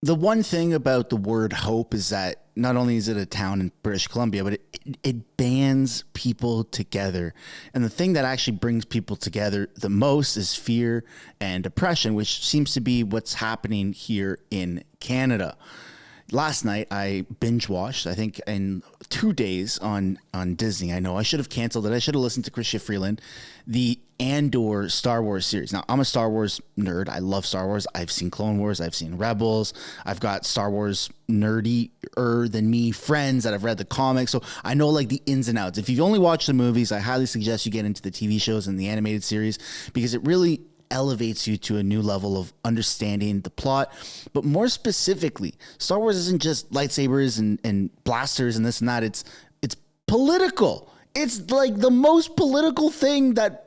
The one thing about the word hope is that not only is it a town in British Columbia, but it bands people together. And the thing that actually brings people together the most is fear and depression, which seems to be what's happening here in Canada. Last night I binge watched, I think in 2 days on Disney. I know I should have canceled it. I should have listened to Chrystia Freeland, the Andor Star Wars series. Now, I'm a Star Wars nerd. I love Star Wars. I've seen Clone Wars. I've seen Rebels. I've got Star Wars nerdier than me friends that have read the comics. So I know like the ins and outs. If you've only watched the movies, I highly suggest you get into the TV shows and the animated series because it really elevates you to a new level of understanding the plot. But more specifically, Star Wars isn't just lightsabers and blasters and this and that. It's political. It's like the most political thing that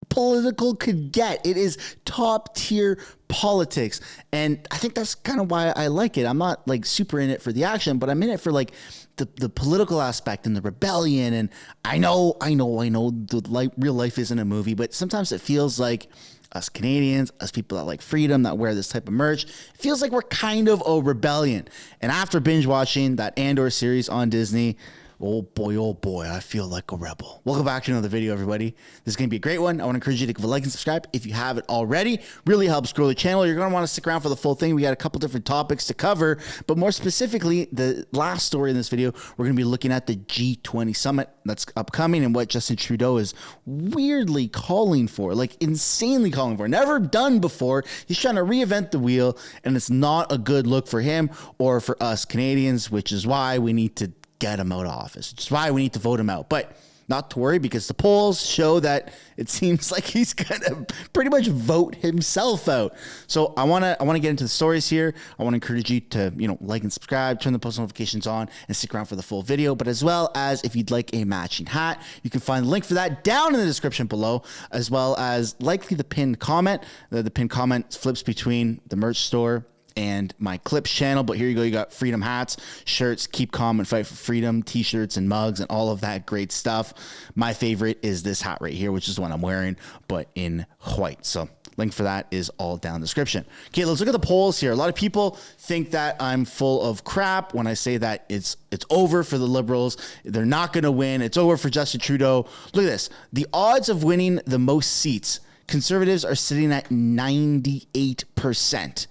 political could get. It is top tier politics. And I think that's kind of why I like it. I'm not like super in it for the action, but I'm in it for like the political aspect and the rebellion. And I know real life isn't a movie, but sometimes it feels like us Canadians, us people that like freedom, that wear this type of merch, it feels like we're kind of a rebellion. And after binge watching that Andor series on Disney, oh boy, I feel like a rebel. Welcome back to another video, everybody. This is going to be a great one. I want to encourage you to give a like and subscribe if you haven't already. Really helps grow the channel. You're going to want to stick around for the full thing. We got a couple different topics to cover, but more specifically, the last story in this video, we're going to be looking at the G20 summit that's upcoming and what Justin Trudeau is weirdly calling for, like insanely calling for, never done before. He's trying to reinvent the wheel, and it's not a good look for him or for us Canadians, which is why we need to get him out of office. Which is why we need to vote him out. But not to worry, because the polls show that it seems like he's gonna pretty much vote himself out. So I wanna get into the stories here. I want to encourage you to like and subscribe, turn the post notifications on, and stick around for the full video. But as well as if you'd like a matching hat, you can find the link for that down in the description below, as well as likely the pinned comment. The pinned comment flips between the merch store and my clips channel, but here you go. You got freedom hats, shirts, keep calm and fight for freedom, t-shirts and mugs and all of that great stuff. My favorite is this hat right here, which is the one I'm wearing, but in white. So link for that is all down in the description. Okay, let's look at the polls here. A lot of people think that I'm full of crap when I say that it's over for the Liberals. They're not going to win. It's over for Justin Trudeau. Look at this. The odds of winning the most seats, Conservatives are sitting at 98%.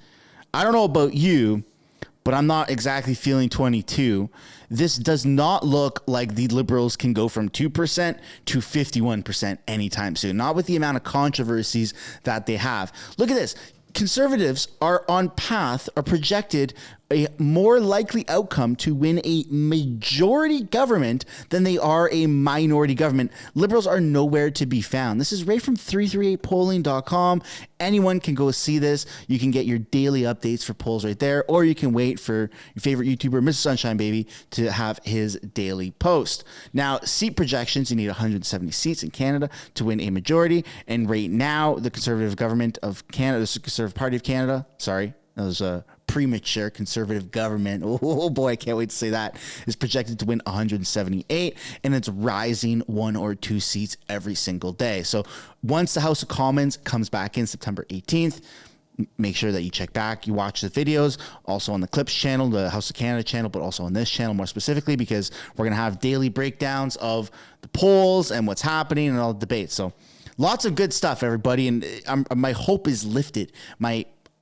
I don't know about you, but I'm not exactly feeling 22. This does not look like the Liberals can go from 2% to 51% anytime soon. Not with the amount of controversies that they have. Look at this. Conservatives are on path or projected a more likely outcome to win a majority government than they are a minority government. Liberals are nowhere to be found. This is right from 338polling.com. Anyone can go see this. You can get your daily updates for polls right there, or you can wait for your favorite YouTuber, mistersunshinebaby, to have his daily post. Now, seat projections, you need 170 seats in Canada to win a majority. And right now, the Conservative Government of Canada, the Conservative Party of Canada, sorry, that was a premature Conservative government. Oh boy, I can't wait to say that. Is projected to win 178, and it's rising 1 or 2 seats every single day. So once the House of Commons comes back in September 18th, make sure that you check back, you watch the videos, also on the Clips channel, the House of Canada channel, but also on this channel more specifically, because we're going to have daily breakdowns of the polls and what's happening and all the debates. So lots of good stuff, everybody. And my hope is lifted.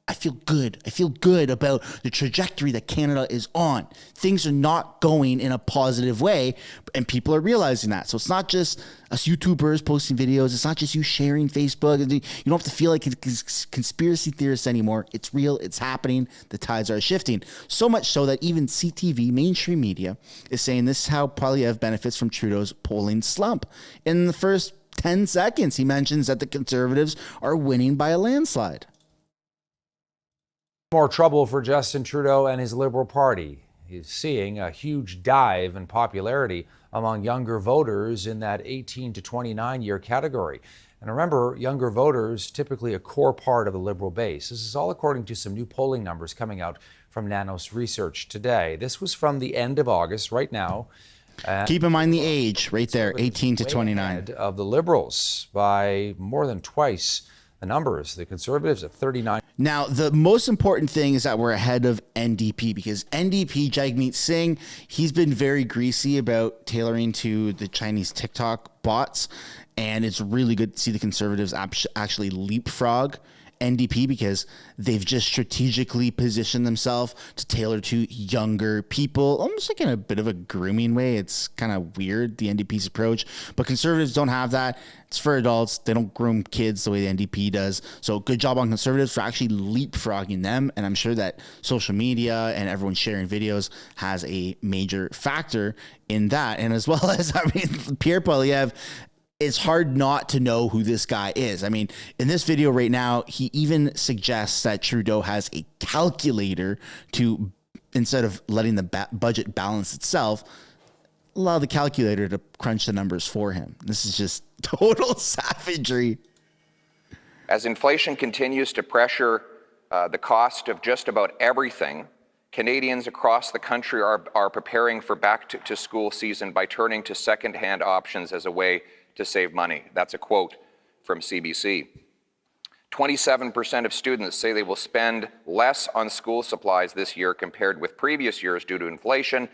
I feel good. I feel good about the trajectory that Canada is on. Things are not going in a positive way, and people are realizing that. So it's not just us YouTubers posting videos. It's not just you sharing Facebook. You don't have to feel like it's conspiracy theorists anymore. It's real. It's happening. The tides are shifting. So much so that even CTV, mainstream media, is saying this is how Poilievre benefits from Trudeau's polling slump. In the first 10 seconds, he mentions that the Conservatives are winning by a landslide. More trouble for Justin Trudeau and his Liberal Party. He's seeing a huge dive in popularity among younger voters in that 18 to 29 year category. And remember, younger voters typically a core part of the Liberal base. This is all according to some new polling numbers coming out from Nanos Research today. This was from the end of August, right now. Keep in mind the age right there, 18 to 29. Of the Liberals by more than twice The numbers, the Conservatives at 39. Now, the most important thing is that we're ahead of NDP because NDP, Jagmeet Singh, he's been very greasy about tailoring to the Chinese TikTok bots. And it's really good to see the Conservatives actually leapfrog NDP because they've just strategically positioned themselves to tailor to younger people, almost like in a bit of a grooming way. It's kind of weird, the NDP's approach, but Conservatives don't have that. It's for adults. They don't groom kids the way the NDP does. So good job on Conservatives for actually leapfrogging them. And I'm sure that social media and everyone sharing videos has a major factor in that. And as well as, Pierre Poilievre, it's hard not to know who this guy is. I mean, in this video right now, he even suggests that Trudeau has a calculator to, instead of letting the budget balance itself, allow the calculator to crunch the numbers for him. This is just total savagery. As inflation continues to pressure the cost of just about everything, Canadians across the country are preparing for back-to-school season by turning to second-hand options as a way to save money. That's a quote from CBC. 27% of students say they will spend less on school supplies this year compared with previous years due to inflation,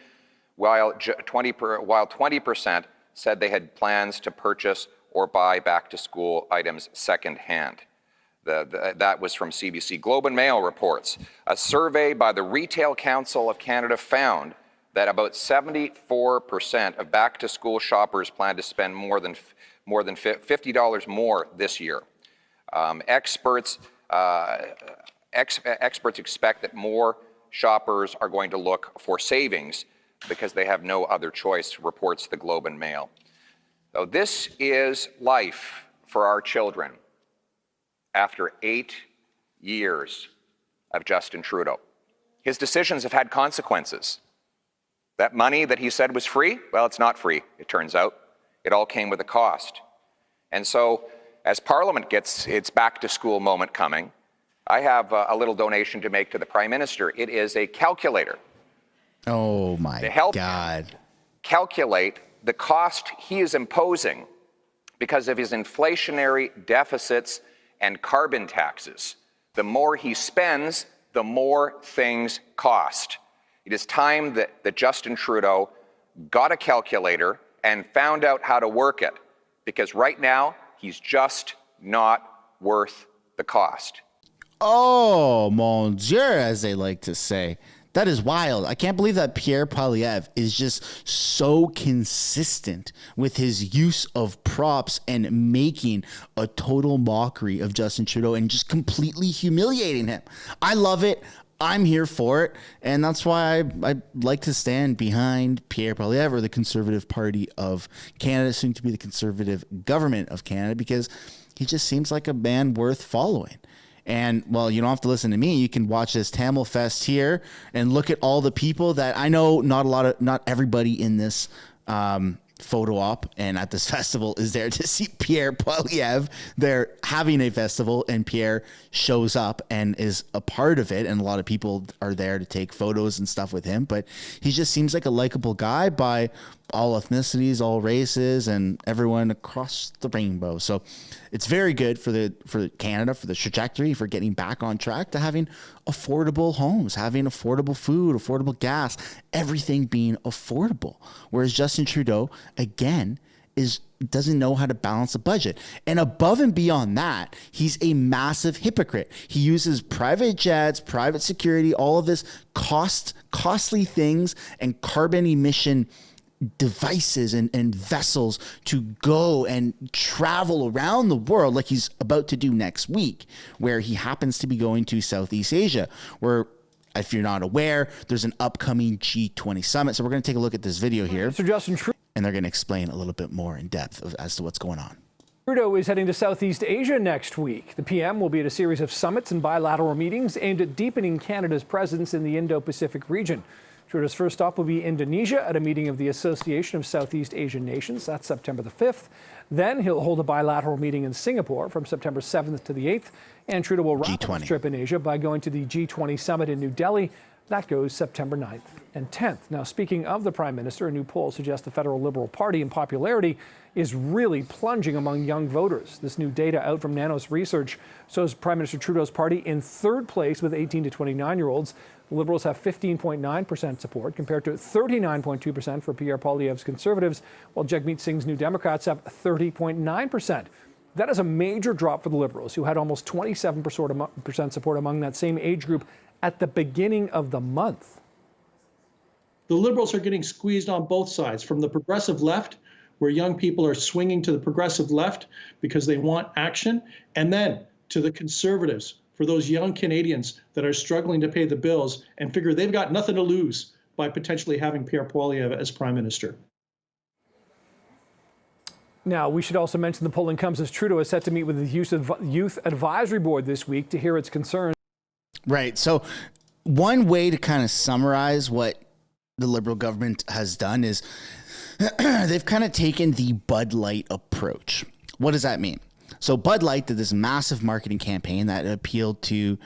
while 20% said they had plans to purchase or buy back-to-school items secondhand. That was from CBC. Globe and Mail reports a survey by the Retail Council of Canada found that about 74% of back-to-school shoppers plan to spend more than $50 more this year. Experts expect that more shoppers are going to look for savings because they have no other choice, reports the Globe and Mail. So this is life for our children after 8 years of Justin Trudeau. His decisions have had consequences. That money that he said was free, well, it's not free, it turns out. It all came with a cost. And so, as Parliament gets its back-to-school moment coming, I have a little donation to make to the Prime Minister. It is a calculator. Oh, my to help God. Calculate the cost he is imposing because of his inflationary deficits and carbon taxes. The more he spends, the more things cost. It is time that Justin Trudeau got a calculator and found out how to work it, because right now, he's just not worth the cost. Oh, mon Dieu, as they like to say. That is wild. I can't believe that Pierre Poilievre is just so consistent with his use of props and making a total mockery of Justin Trudeau and just completely humiliating him. I love it. I'm here for it. And that's why I like to stand behind Pierre Poilievre, the Conservative Party of Canada, soon to be the Conservative Government of Canada, because he just seems like a man worth following. And, well, you don't have to listen to me. You can watch this Tamil Fest here and look at all the people that I know not everybody in this photo op and at this festival is there to see Pierre Poilievre. They're having a festival and Pierre shows up and is a part of it. And a lot of people are there to take photos and stuff with him. But he just seems like a likable guy by all ethnicities, all races, and everyone across the rainbow. So it's very good for Canada, for the trajectory, for getting back on track to having affordable homes, having affordable food, affordable gas, everything being affordable. Whereas Justin Trudeau, again, doesn't know how to balance a budget. And above and beyond that, he's a massive hypocrite. He uses private jets, private security, all of this costly things and carbon emission devices and vessels to go and travel around the world like he's about to do next week, where he happens to be going to Southeast Asia, where, if you're not aware, there's an upcoming G20 summit. So we're going to take a look at this video here. Mr. Justin Trudeau. And they're going to explain a little bit more in depth as to what's going on. Trudeau is heading to Southeast Asia next week. The PM will be at a series of summits and bilateral meetings aimed at deepening Canada's presence in the Indo-Pacific region. Trudeau's first stop will be Indonesia at a meeting of the Association of Southeast Asian Nations. That's September the 5th. Then he'll hold a bilateral meeting in Singapore from September 7th to the 8th. And Trudeau will wrap up his trip in Asia by going to the G20 summit in New Delhi That goes September 9th and 10th. Now, speaking of the Prime Minister, a new poll suggests the federal Liberal Party in popularity is really plunging among young voters. This new data out from Nanos Research shows Prime Minister Trudeau's party in third place with 18 to 29-year-olds. The Liberals have 15.9% support compared to 39.2% for Pierre Poilievre's Conservatives, while Jagmeet Singh's New Democrats have 30.9%. That is a major drop for the Liberals, who had almost 27% support among that same age group at the beginning of the month. The Liberals are getting squeezed on both sides, from the progressive left, where young people are swinging to the progressive left because they want action, and then to the Conservatives, for those young Canadians that are struggling to pay the bills and figure they've got nothing to lose by potentially having Pierre Poilievre as Prime Minister. Now, we should also mention the polling comes as Trudeau is set to meet with the Youth Advisory Board this week to hear its concerns. Right. So one way to kind of summarize what the Liberal government has done is they've kind of taken the Bud Light approach. What does that mean? So Bud Light did this massive marketing campaign that appealed to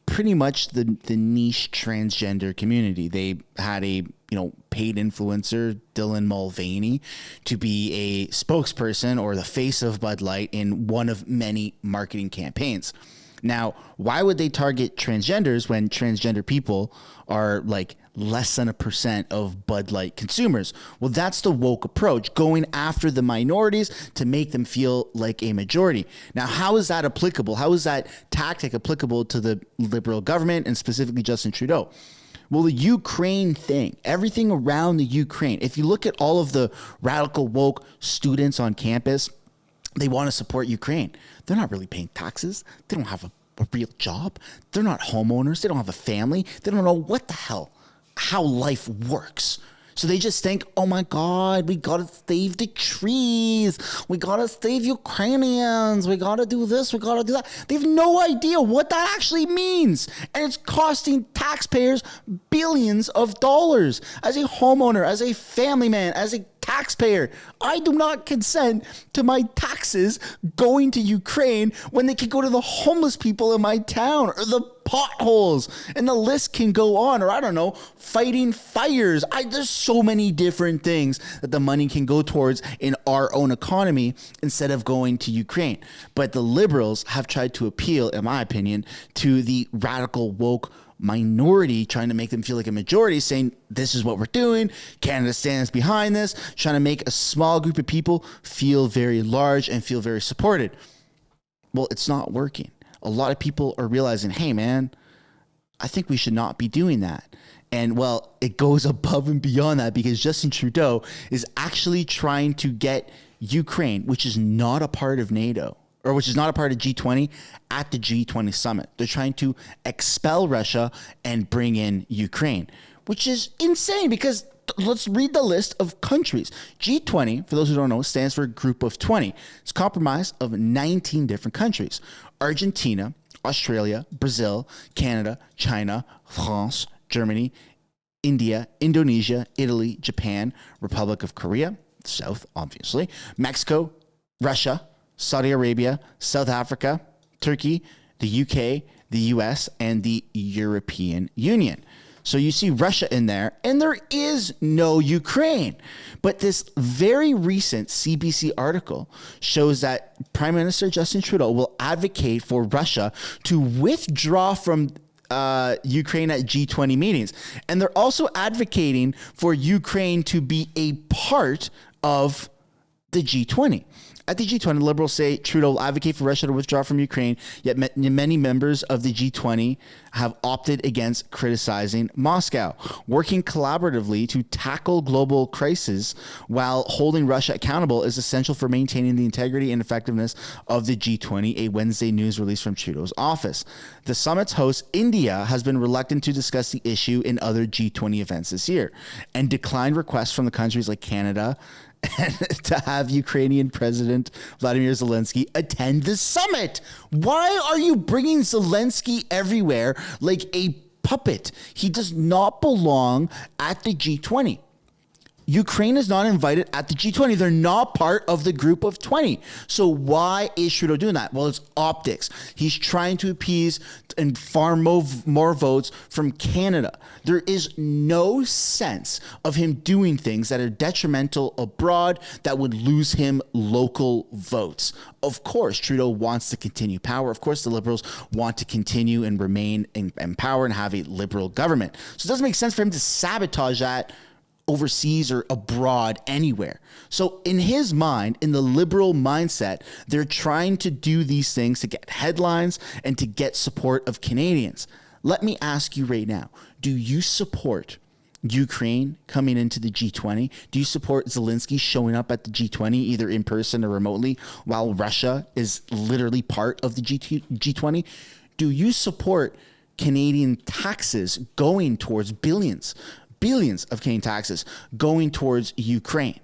pretty much the niche transgender community. They had a paid influencer, Dylan Mulvaney, to be a spokesperson or the face of Bud Light in one of many marketing campaigns. Now, why would they target transgenders when transgender people are like less than 1% of Bud Light consumers? Well, that's the woke approach, going after the minorities to make them feel like a majority. Now, how is that applicable? How is that tactic applicable to the Liberal government and specifically Justin Trudeau? Well, the Ukraine thing, everything around the Ukraine. If you look at all of the radical woke students on campus, they want to support Ukraine. They're not really paying taxes. They don't have a real job. They're not homeowners. They don't have a family. They don't know what the hell, how life works. So they just think, oh my God, we got to save the trees. We got to save Ukrainians. We got to do this. We got to do that. They have no idea what that actually means. And it's costing taxpayers billions of dollars. As a homeowner, as a family man, as a taxpayer, I do not consent to my taxes going to Ukraine when they can go to the homeless people in my town or the potholes, and the list can go on, or I don't know, fighting fires. There's so many different things that the money can go towards in our own economy instead of going to Ukraine. But the Liberals have tried to appeal, in my opinion, to the radical woke minority, trying to make them feel like a majority, saying this is what we're doing. Canada stands behind this, trying to make a small group of people feel very large and feel very supported. Well, it's not working. A lot of people are realizing, hey, man, I think we should not be doing that. And well, it goes above and beyond that because Justin Trudeau is actually trying to get Ukraine, which is not a part of NATO, or which is not a part of G20, at the G20 summit. They're trying to expel Russia and bring in Ukraine, which is insane because let's read the list of countries. G20, for those who don't know, stands for Group of 20. It's comprised of 19 different countries. Argentina, Australia, Brazil, Canada, China, France, Germany, India, Indonesia, Italy, Japan, Republic of Korea, South, obviously, Mexico, Russia, Saudi Arabia, South Africa, Turkey, the UK, the US, and the European Union. So you see Russia in there, and there is no Ukraine. But this very recent CBC article shows that Prime Minister Justin Trudeau will advocate for Russia to withdraw from Ukraine at G20 meetings. And they're also advocating for Ukraine to be a part of the G20. At the G20, Liberals say Trudeau will advocate for Russia to withdraw from Ukraine, yet many members of the G20 have opted against criticizing Moscow, working collaboratively to tackle global crises while holding Russia accountable is essential for maintaining the integrity and effectiveness of the G20, a Wednesday news release from Trudeau's office. The summit's host, India, has been reluctant to discuss the issue in other G20 events this year and declined requests from the countries like Canada to have Ukrainian President Vladimir Zelensky attend the summit. Why are you bringing Zelensky everywhere like a puppet? He does not belong at the G20. Ukraine is not invited at the G20. They're not part of the group of 20. So why is Trudeau doing that? Well, it's optics. He's trying to appease and farm more votes from Canada. There is no sense of him doing things that are detrimental abroad that would lose him local votes. Of course, Trudeau wants to continue power. Of course, the Liberals want to continue and remain in power and have a Liberal government. So it doesn't make sense for him to sabotage that overseas or abroad anywhere. So in his mind, in the Liberal mindset, they're trying to do these things to get headlines and to get support of Canadians. Let me ask you right now, do you support Ukraine coming into the G20? Do you support Zelensky showing up at the G20 either in person or remotely while Russia is literally part of the G20? Do you support Canadian taxes going towards billions of Canadian taxes going towards Ukraine?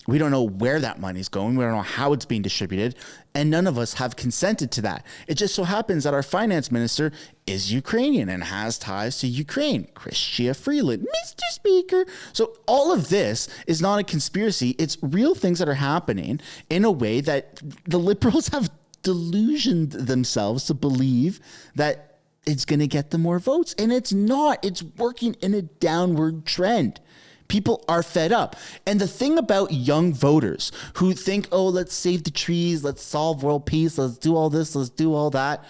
We don't know where that money is going. We don't know how it's being distributed. And none of us have consented to that. It just so happens that our finance minister is Ukrainian and has ties to Ukraine. Chrystia Freeland, Mr. Speaker. So all of this is not a conspiracy. It's real things that are happening in a way that the Liberals have delusioned themselves to believe that it's going to get them more votes. And it's not. It's working in a downward trend. People are fed up. And the thing about young voters who think, oh, let's save the trees, let's solve world peace, let's do all this, let's do all that.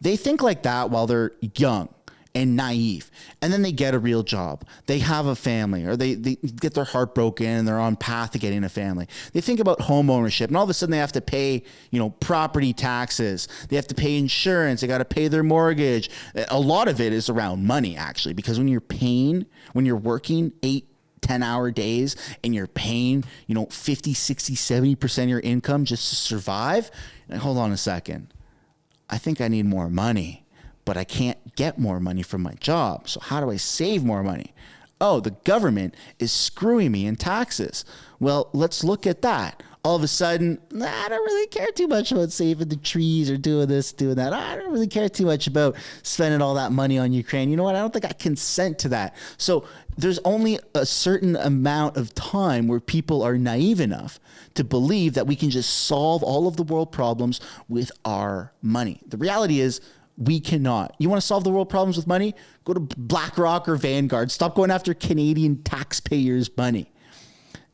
They think like that while they're young and naive. And then they get a real job. They have a family, or they get their heart broken and they're on path to getting a family. They think about home ownership, and all of a sudden they have to pay, property taxes. They have to pay insurance. They got to pay their mortgage. A lot of it is around money, actually, because when you're working 8-10-hour days and you're paying, 50, 60, 70% of your income just to survive. And hold on a second. I think I need more money, but I can't get more money from my job. So how do I save more money? Oh, the government is screwing me in taxes. Well, let's look at that. All of a sudden, I don't really care too much about saving the trees or doing this, doing that. I don't really care too much about spending all that money on Ukraine. You know what? I don't think I consent to that. So there's only a certain amount of time where people are naive enough to believe that we can just solve all of the world problems with our money. The reality is, we cannot. You want to solve the world problems with money? Go to BlackRock or Vanguard. Stop going after Canadian taxpayers' money.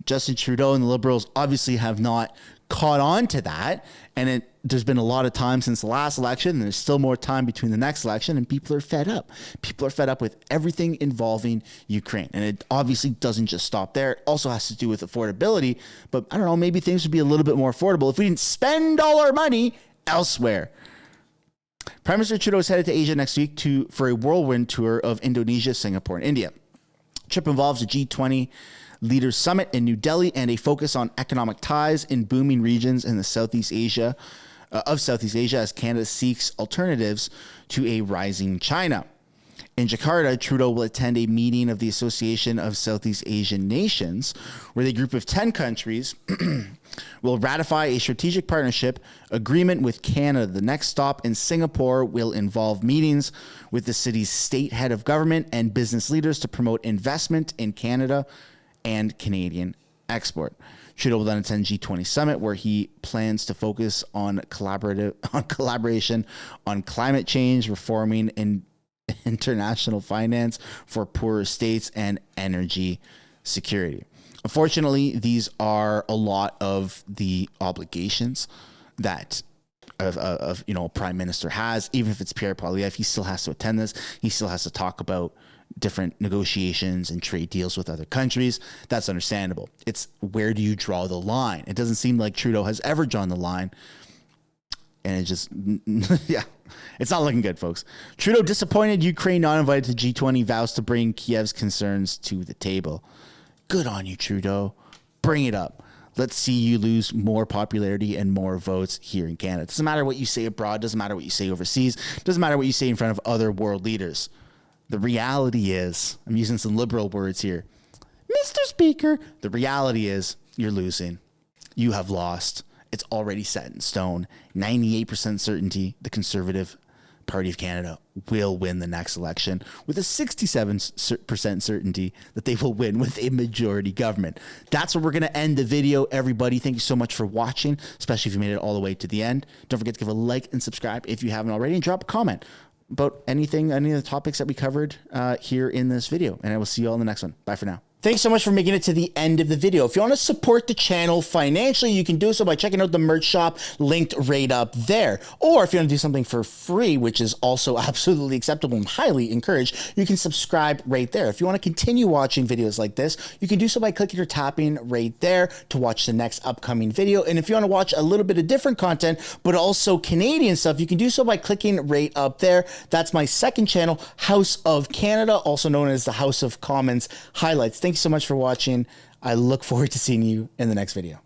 Justin Trudeau and the Liberals obviously have not caught on to that. And there's been a lot of time since the last election, and there's still more time between the next election, and people are fed up. People are fed up with everything involving Ukraine. And it obviously doesn't just stop there. It also has to do with affordability. But I don't know, maybe things would be a little bit more affordable if we didn't spend all our money elsewhere. Prime Minister Trudeau is headed to Asia next week for a whirlwind tour of Indonesia, Singapore, and India. The trip involves a G20 Leaders Summit in New Delhi and a focus on economic ties in booming regions in the Southeast Asia as Canada seeks alternatives to a rising China. In Jakarta, Trudeau will attend a meeting of the Association of Southeast Asian Nations, where the group of 10 countries will ratify a strategic partnership agreement with Canada. The next stop in Singapore will involve meetings with the city's state head of government and business leaders to promote investment in Canada and Canadian export. Trudeau will then attend G20 Summit, where he plans to focus on collaboration on climate change, reforming international finance for poorer states, and energy security. Unfortunately, these are a lot of the obligations that a prime minister has. Even if it's Pierre Poilievre, he still has to attend this. He still has to talk about different negotiations and trade deals with other countries. That's understandable. It's where do you draw the line? It doesn't seem like Trudeau has ever drawn the line. And it just, yeah, it's not looking good, folks. Trudeau disappointed. Ukraine not invited to G20, vows to bring Kiev's concerns to the table. Good on you, Trudeau. Bring it up. Let's see you lose more popularity and more votes here in Canada. It doesn't matter what you say abroad. Doesn't matter what you say overseas. Doesn't matter what you say in front of other world leaders. The reality is, I'm using some liberal words here, Mr. Speaker, the reality is you're losing. You have lost. It's already set in stone. 98% certainty the Conservative Party of Canada will win the next election with a 67% certainty that they will win with a majority government. That's where we're going to end the video, everybody. Thank you so much for watching, especially if you made it all the way to the end. Don't forget to give a like and subscribe if you haven't already, and drop a comment about anything, any of the topics that we covered here in this video. And I will see you all in the next one. Bye for now. Thanks so much for making it to the end of the video. If you want to support the channel financially, you can do so by checking out the merch shop linked right up there. Or if you want to do something for free, which is also absolutely acceptable and highly encouraged, you can subscribe right there. If you want to continue watching videos like this, you can do so by clicking or tapping right there to watch the next upcoming video. And if you want to watch a little bit of different content, but also Canadian stuff, you can do so by clicking right up there. That's my second channel, House of Canada, also known as the House of Commons Highlights. Thank you so much for watching. I look forward to seeing you in the next video.